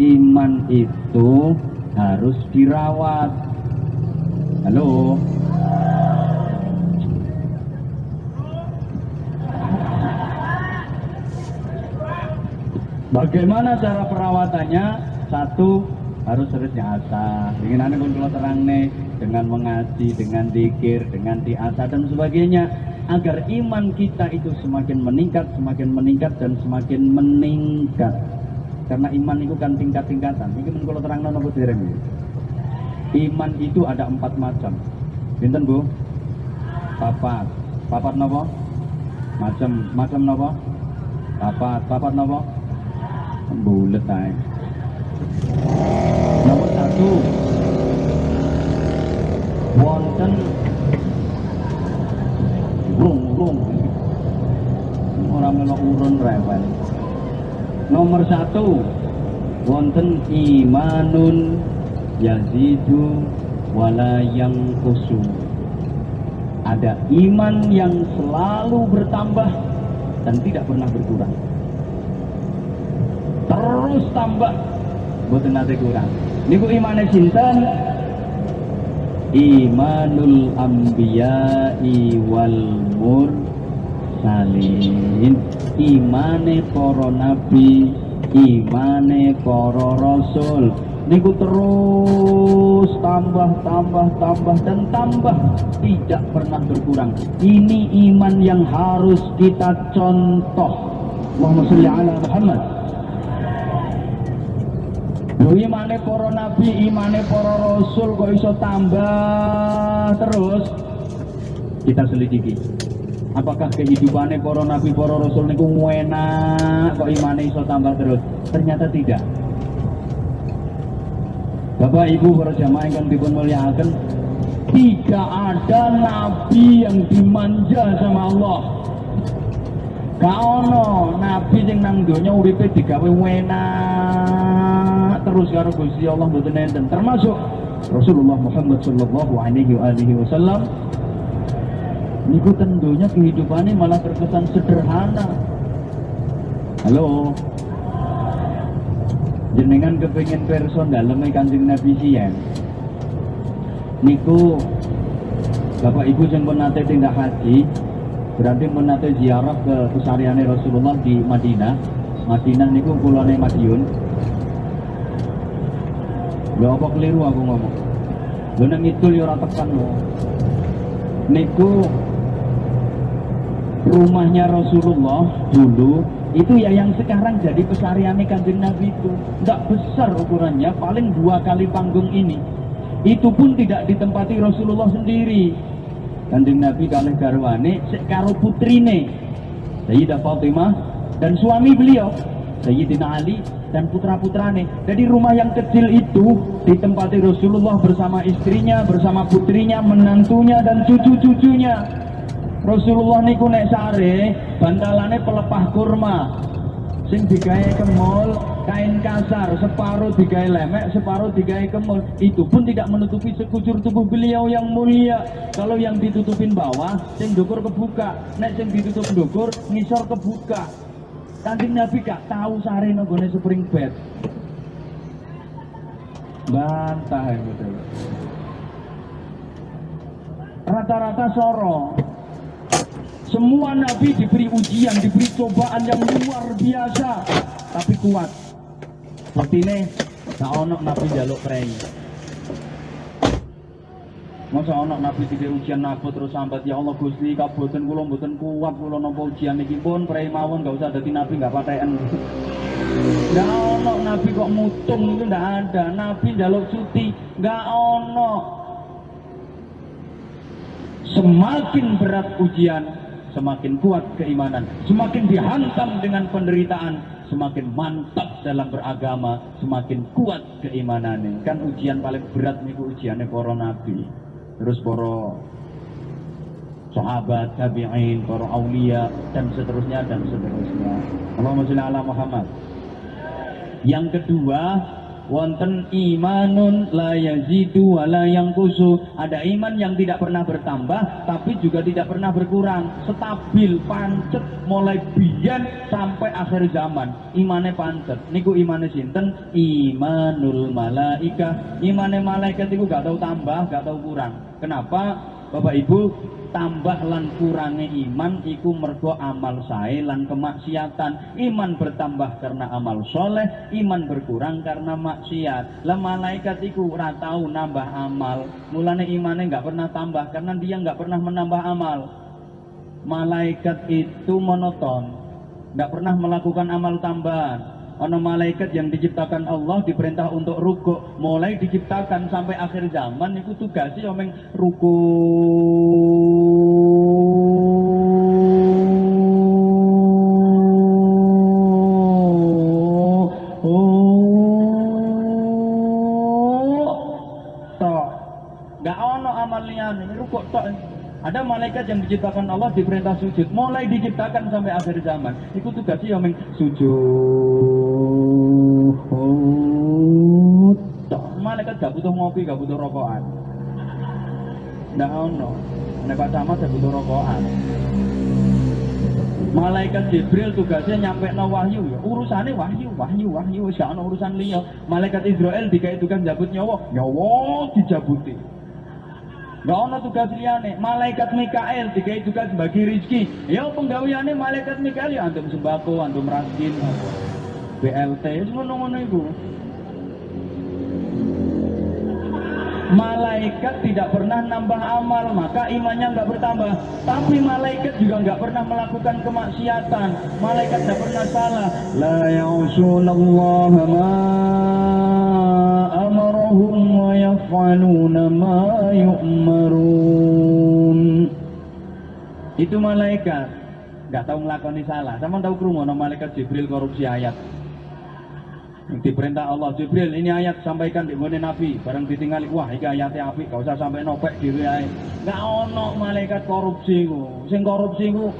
iman itu harus dirawat. Halo. Bagaimana cara perawatannya? Satu, harus terus nyasa. Dengan pun kalau terang nih, dengan mengaji, dengan zikir, dengan diasah dan sebagainya, agar iman kita itu semakin meningkat dan semakin meningkat. Karena iman itu kan tingkat-tingkatan. Ini pun kalau terang nopo dereng. Iman itu ada 4 macam. Pinten Bu? Papat nopo? Macam nopo? Papat nopo? Bulet ae. Nomor 1, wonten rung orang melok urun rewel. Nomor 1, wonten imanun yazidu wala yanqusu. Ada iman yang selalu bertambah dan tidak pernah berkurang. Terus tambah, boten nate kurang. Niku imane sinten? Imanul anbiya'i wal mursalin. Imane para nabi, imane para rasul. Niku terus tambah dan tambah, tidak pernah berkurang. Ini iman yang harus kita contoh. Allahumma sholli ala Muhammad. Imane para nabi, imane para rasul kok iso tambah terus? Kita selidiki. Apakah kehidupannya para nabi, para rasul niku enak kok imane iso tambah terus? Ternyata tidak. Bapak Ibu para jamaah yang dipun mulyakaken, tidak ada nabi yang dimanja sama Allah. Gak ono nabi yang nang donya uripe digawe enak terus karo Gusti Allah mboten enten, termasuk Rasulullah Muhammad sallallahu alaihi wasallam. Niku tentunya kehidupannya malah terkesan sederhana. Halo. Jenengan kepengin person daleme Kanjeng Nabi siyen. Niku Bapak Ibu sing pun nate tindak haji, berarti menate ziarah ke kesariane Rasulullah di Madinah. Madinah niku kulone Madiun. Lho apa keliru aku ngomong? Lho nek ngidul ya ora tekan lho. Niku rumahnya Rasulullah dulu itu ya yang sekarang jadi pesariane Kanjeng Nabi itu. Enggak besar ukurannya, paling 2 kali panggung ini. Itu pun tidak ditempati Rasulullah sendiri. Kanjeng Nabi kalih garwane sik karo putrine Sayyidah Fatimah dan suami beliau Sayyidina Ali dan putra-putrane. Jadi rumah yang kecil itu ditempati Rasulullah bersama istrinya, bersama putrinya, menantunya dan cucu-cucunya. Rasulullah niku nek sare bantalane pelepah kurma sing digawe kemul kain kasar, separuh digawe lemek, separuh digawe kemul. Itu pun tidak menutupi sekujur tubuh beliau yang mulia. Kalau yang ditutupin bawah sing ndukur kebuka, nek sing ditutup ndukur ngisor kebuka. Kanjeng Nabi gak tahu sare nang gone spring bed. Bantah betul. Rata-rata soro. Semua nabi diberi ujian, diberi cobaan yang luar biasa, tapi kuat. Seperti ini, gak ono nabi jaluk prei. Masa ono nabi diberi ujian nabut terus sambat, ya Allah Gusti kaboten kula mboten kuat kula nampa ujian iki pun prei mawon gak usah dadi nabi gak paten. Gak ono nabi kok mutung itu ndak ada, nabi jaluk cuti gak ono. Semakin berat ujian, semakin kuat keimanan, semakin dihantam dengan penderitaan, semakin mantap dalam beragama, semakin kuat keimanannya. Kan ujian paling berat niku ujiannya para nabi, terus para sahabat, tabi'in, para aulia dan seterusnya. Allahumma sholli ala Muhammad. Yang kedua, wonten imanun la yazidu wa la yanqusu. Ada iman yang tidak pernah bertambah tapi juga tidak pernah berkurang, stabil, pancet mulai biyen sampai akhir zaman imane pancet. Niku imane sinten? Imanul malaikah. Imane malaikat iku gak tahu tambah, gak tahu kurang. Kenapa? Bapak Ibu, tambah lan kurange iman iku mergo amal sae lan kemaksiatan. Iman bertambah karena amal soleh, iman berkurang karena maksiat. Lah malaikat iku ora tau nambah amal, mulane imane nggak pernah tambah karena dia nggak pernah menambah amal. Malaikat itu monoton, nggak pernah melakukan amal tambahan. Ono malaikat yang diciptakan Allah diperintah untuk rukuk, mulai diciptakan sampai akhir zaman itu tugasnya omeng rukuk. Tok. Nggak ono amal liyane, rukuk tok. Ada malaikat yang diciptakan Allah diperintah sujud, mulai diciptakan sampai akhir zaman. Itu tugasnya yang sujud. Malaikat gak butuh ngopi, gak butuh rokokan. Nggak ono. Nek Pak Camat gak butuh rokokan. Malaikat Jibril tugasnya nyampe no wahyu ya. Urusannya wahyu. Gak ono urusan liya. Malaikat Israel dikai tugas jabut nyawa dijabuti. Gak ono tugas liyane. Malaikat Mikael dikai tugas bagi rizki. Ya penggaweane malaikat Mikael ya antum sembako, antum raskin, BLT, ngono-ngono iku. Malaikat tidak pernah nambah amal, maka imannya nggak bertambah. Tapi malaikat juga nggak pernah melakukan kemaksiatan. Malaikat tidak pernah salah. La ya'sunallaha ma amarahum wa yaf'aluna ma yu'marun. Itu malaikat nggak tahu ngelakoni salah. Sama tahu krungu malaikat Jibril korupsi ayat. Diperintah Allah, Jibril ini ayat sampaikan di ngone Nabi, bareng ditinggali, wah iki ayatnya apik, gak usah sampai nopek diri ae. Gak ono malaikat korupsi ku. Sing korupsi ku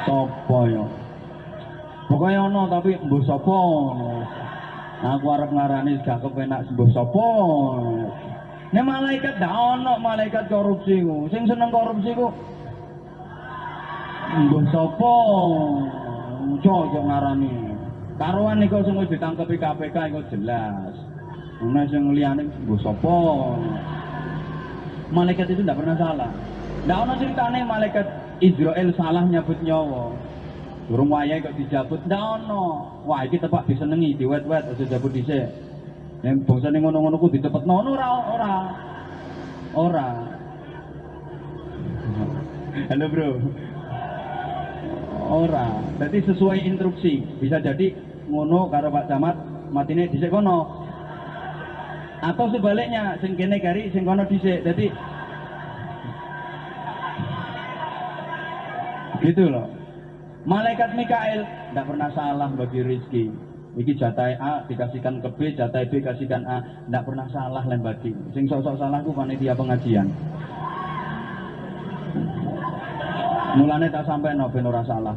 sapa ya? Pokoknya ono tapi mbuh sapa. Aku arep ngarani gak kepenak mbuh sapa. Nek malaikat gak ono malaikat korupsi ku. Sing seneng korupsi ku mbuh sapa. Cocok ngarani karuan niku sing wis ditangkepi KPK iku jelas. Ana sing liyane nggo sapa? Malaikat itu tidak pernah salah. Ndak ana ceritane malaikat Israel salah nyabut nyawa. Durung wayahe kok dijabut ndak ana. Wah iki tepak disenengi, diwet-wet aja jabut dhisik. Nek bangsane ngono-ngono ku ditepetno ora. Halo bro. Ora, jadi sesuai instruksi. Bisa jadi ngono karo Pak Camat matine dhisik kono. Atau sebaliknya, sing kene kari sing kono dhisik. Jadi gitu loh. Malaikat Mikael tidak pernah salah bagi rezeki. Iki jatah A dikasihkan ke B, jatah B kasihkan A, tidak pernah salah lan bagi. Sing sok-sok salah ku panitia pengajian. Mulane tak sampai no ben ora salah.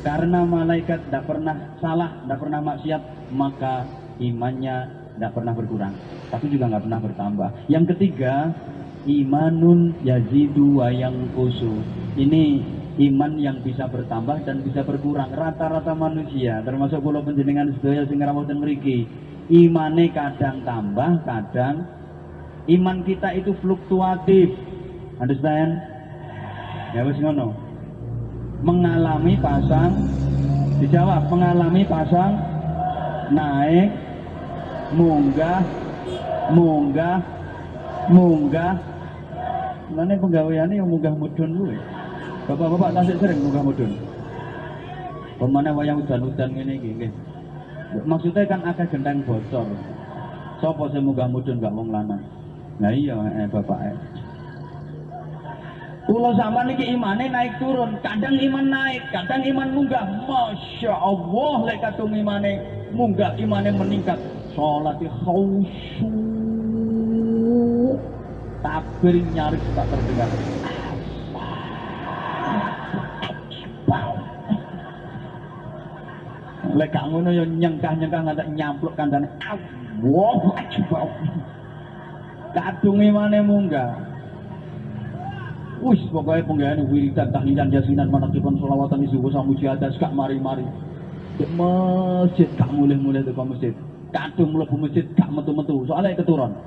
Karena malaikat tidak pernah salah, tidak pernah maksiat, maka imannya tidak pernah berkurang, tapi juga nggak pernah bertambah. Yang ketiga, imanun yazidu wa yanqusu. Ini iman yang bisa bertambah dan bisa berkurang. Rata-rata manusia, termasuk kula panjenengan sedaya sing rawuh mriki, imane kadang tambah, kadang iman kita itu fluktuatif. Understand? Ya wis ngono. Mengalami pasang, dijawab, mengalami pasang, naik, munggah. Mana penggaweane yang munggah mudun kuwi. Bapak-bapak tasik sering munggah mudun. Pemane wayang udan-udan ngene iki nggih. Maksudnya kan akeh genteng bocor. Sopo sing munggah mudun gak wong lanang. Nah iya bapak. Kula zaman iki imane naik turun, kadang iman naik, kadang iman munggah. Masya Allah, lek kadung imane munggah, imane meningkat. Salati khusyu, takbir nyaris tak terdengar. Lek gak ngono yo nyengkah-nyengkah ngantek nyampluk kandhane. Allahu Akbar. Kadung imane munggah. Wis pokoknya penggayaan wiridan tahlilan yasinan manakiban sholawatan isu samujadah gak mari-mari. Di masjid gak mulih-mulih ke masjid. Kadung mlebu masjid gak metu-metu soalnya keturun.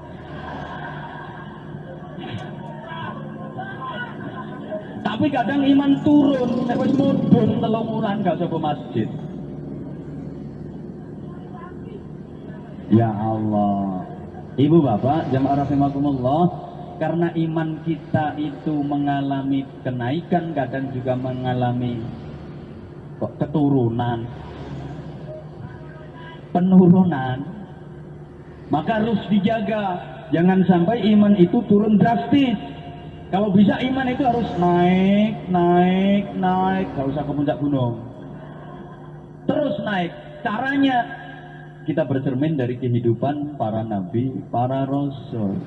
Tapi kadang iman turun, nek wis mudhun 3 wulan gak usah ke masjid. Ya Allah. Ibu bapak, jamaah rahimakumullah, karena iman kita itu mengalami kenaikan, kadang juga mengalami keturunan, penurunan, maka harus dijaga. Jangan sampai iman itu turun drastis. Kalau bisa iman itu harus naik, gak usah ke puncak gunung. Terus naik. Caranya kita bercermin dari kehidupan para nabi, para rasul.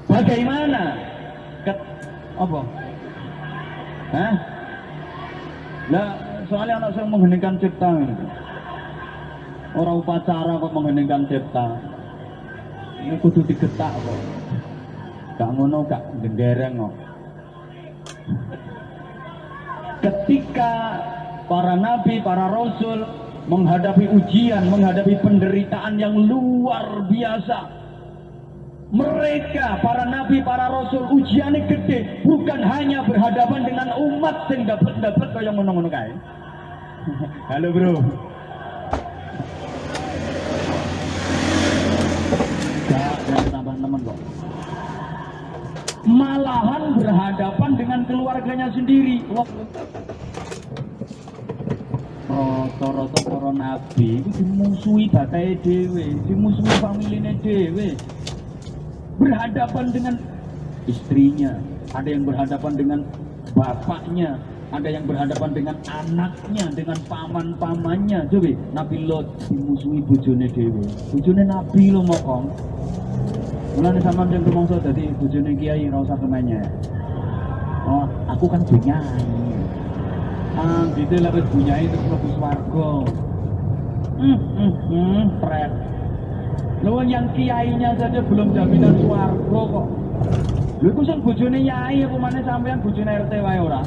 Bagaimana? Apa? Hah? Lah, soalnya anak saya mengheningkan cipta ini. Orang upacara kok mengheningkan cipta. Ini kudu digetak kok. Gak ngono, gak gendereng kok. Ketika para nabi, para rasul menghadapi ujian, menghadapi penderitaan yang luar biasa, mereka, para nabi, para rasul, ujiannya gede, bukan hanya berhadapan dengan umat yang dapat kayak ngono-ngono kae. Halo bro. Gak tambah teman kok. Malahan berhadapan dengan keluarganya sendiri. Rata-rata para nabi itu dimusuhi batai dewe, dimusuhi familine dewe. Berhadapan dengan istrinya, ada yang berhadapan dengan bapaknya, ada yang berhadapan dengan anaknya, dengan paman-pamannya. Coba Nabi Lot dimusuhi bojone dewe, bojone Nabi lo mokong. Mulane sampean sing rumangsa dadi bojone kiai ora usah kemenye. Oh, aku kan penyanyi. Gitu lah wis bunyai terus mlebu swarga. Pret. Lho yang kiainya saja belum jaminan swarga kok. Lho iku sing bojone yai apa maneh sampean bojone RT wae ora?